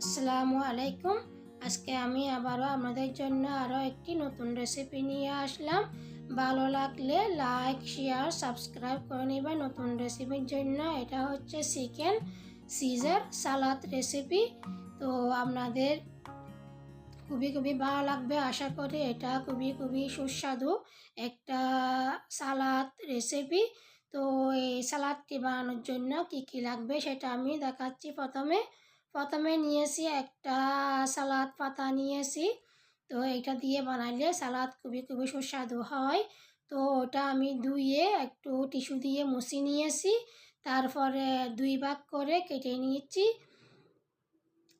আসসালামু আলাইকুম। আজকে আমি আবারও আপনাদের জন্য আরও একটি নতুন রেসিপি নিয়ে আসলাম। ভালো লাগলে লাইক, শেয়ার, সাবস্ক্রাইব করে নেবেন নতুন রেসিপির জন্য। এটা হচ্ছে চিকেন সিজার সালাদ রেসিপি। তো আপনাদের খুবই ভালো লাগবে আশা করি। এটা খুবই সুস্বাদু একটা সালাদ রেসিপি। তো এই সালাদটি বানানোর জন্য কি লাগবে সেটা আমি দেখাচ্ছি। প্রথমে নিয়েছি একটা সালাদ পাতা নিয়েছি। তো এটা দিয়ে বানাইলে সালাদ খুবই সুস্বাদু হয়। তো ওটা আমি ধুয়ে একটু টিস্যু দিয়ে মুছে নিয়েছি। তারপরে 2 ভাগ করে কেটে নিয়েছি।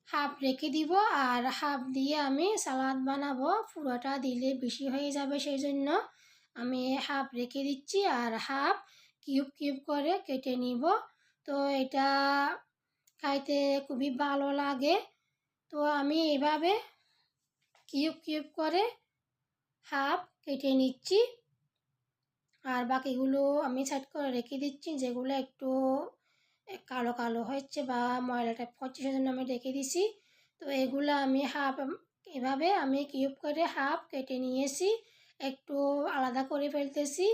হাফ রেখে দিব আর হাফ দিয়ে আমি সালাদ বানাবো। পুরোটা দিলে বেশি হয়ে যাবে, সেই জন্য আমি হাফ রেখে দিচ্ছি আর হাফ কিউব করে কেটে নিব। তো এটা খাইতে খুবই ভালো লাগে। তো আমি এভাবে কিউব করে হাফ কেটে নিচ্ছি আর বাকিগুলো আমি সাইড করে রেখে দিচ্ছি। যেগুলো একটু কালো হচ্ছে বা ময়লা টাইপ হচ্ছে, সেজন্য আমি রেখে দিছি। তো এগুলো আমি হাফ এভাবে আমি কিউব করে হাফ কেটে নিয়েছি। একটু আলাদা করে ফেলতেছি।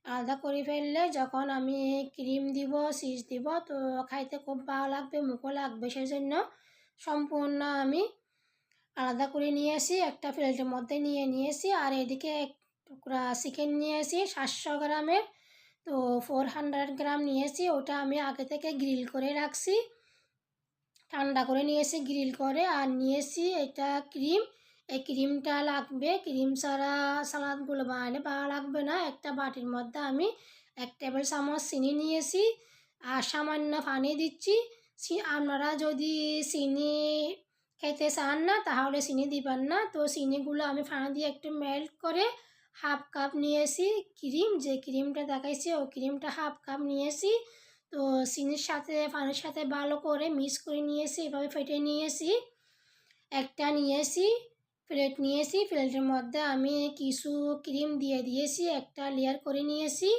আলাদা করে ফেললে যখন আমি ক্রিম দিব, চিজ দিব, তো খাইতে খুব ভালো লাগবে, মুখও লাগবে, সেজন্য সম্পূর্ণ আমি আলাদা করে নিয়েছি। একটা প্লেটের মধ্যে নিয়েছি। আর এদিকে এক টুকরা চিকেন নিয়েছি 700 গ্রামের। তো 400 গ্রাম নিয়েছি। ওটা আমি আগে থেকে গ্রিল করে রাখছি, ঠান্ডা করে নিয়েছি গ্রিল করে। আর নিয়েছি এটা ক্রিম। এই ক্রিমটা লাগবে, ক্রিম ছাড়া সালাদগুলো বানালে ভালো লাগবে না। একটা বাটির মধ্যে আমি 1 টেবিল চামচ চিনি নিয়েছি আর সামান্য পানি দিচ্ছি। আপনারা যদি চিনি খেতে চান না তাহলে চিনি দিবেন না। তো চিনিগুলো আমি পানি দিয়ে একটু মেল্ট করে হাফ কাপ নিয়েছি ক্রিম। যে ক্রিমটা দেখাইছি ওই ক্রিমটা হাফ কাপ নিয়েছি। তো চিনির সাথে পানির সাথে ভালো করে মিক্স করে নিয়েছি, এভাবে ফেটে নিয়েছি। একটা নিয়েছি প্লেট নিয়েছি, প্লেটের মধ্যে আমি কিছু ক্রিম দিয়ে দিয়েছি, একটা লেয়ার করে নিয়েছি।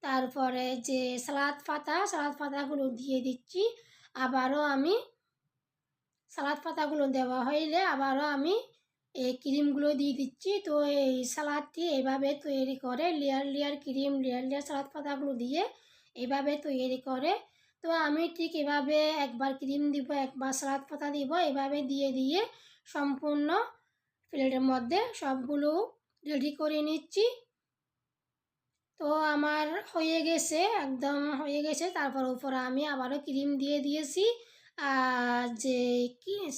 তারপরে যে সালাদ পাতাগুলো দিয়ে দিচ্ছি। আবারও আমি সালাদ পাতাগুলো দেওয়া হইলে আবারও আমি এই ক্রিমগুলো দিয়ে দিচ্ছি। তো এই সালাদটি এইভাবে তৈরি করে লেয়ার ক্রিম, লেয়ার সালাদ পাতাগুলো দিয়ে এইভাবে তৈরি করে। তো আমি ঠিক এভাবে একবার ক্রিম দিব, একবার সালাদ পাতা দিব, এভাবে দিয়ে সম্পূর্ণ প্লেটের মধ্যে সবগুলো রেডি করে নিচ্ছি। তো আমার হয়ে গেছে, একদম হয়ে গেছে। তারপর উপরে আমি আবারও ক্রিম দিয়ে দিয়েছি। আর যে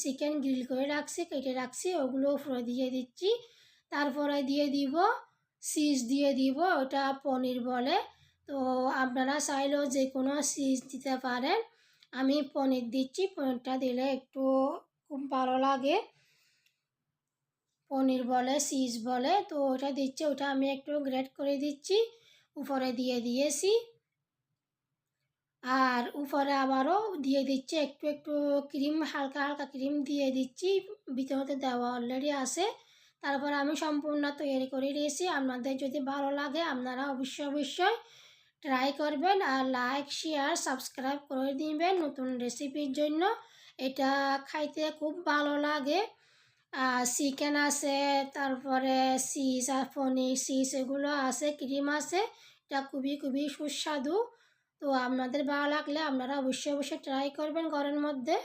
চিকেন গ্রিল করে রাখছি, কেটে রাখছি, ওগুলো উপরে দিয়ে দিচ্ছি। তারপরে দিয়ে দিব চিজ, দিয়ে দিব, ওটা পনির বলে। তো আপনারা চাইলেও যে কোনো চিজ দিতে পারেন। আমি পনির দিচ্ছি, পনিরটা দিলে একটু খুব ভালো লাগে। পনির বলে, চিজ বলে, তো ওটা দিচ্ছি। ওটা আমি একটু গ্রেট করে দিচ্ছি, উপরে দিয়ে দিয়েছি। আর উপরে আবারও দিয়ে দিচ্ছি একটু ক্রিম, হালকা ক্রিম দিয়ে দিচ্ছি। ভিতরে দেওয়া অলরেডি আছে। তারপর আমি সম্পূর্ণ তৈরি করে দিয়েছি। আপনাদের যদি ভালো লাগে আপনারা অবশ্যই ট্রাই করবেন আর লাইক, শেয়ার, সাবস্ক্রাইব করে দিবেন নতুন রেসিপির জন্য। এটা খাইতে খুব ভালো লাগে। চিকেন আছে, তারপরে চিজ আর পনির, চিজ এগুলো আছে, ক্রিম আছে। এটা খুবই সুস্বাদু। তো আপনাদের ভালো লাগলে আপনারা অবশ্যই ট্রাই করবেন ঘরের মধ্যে।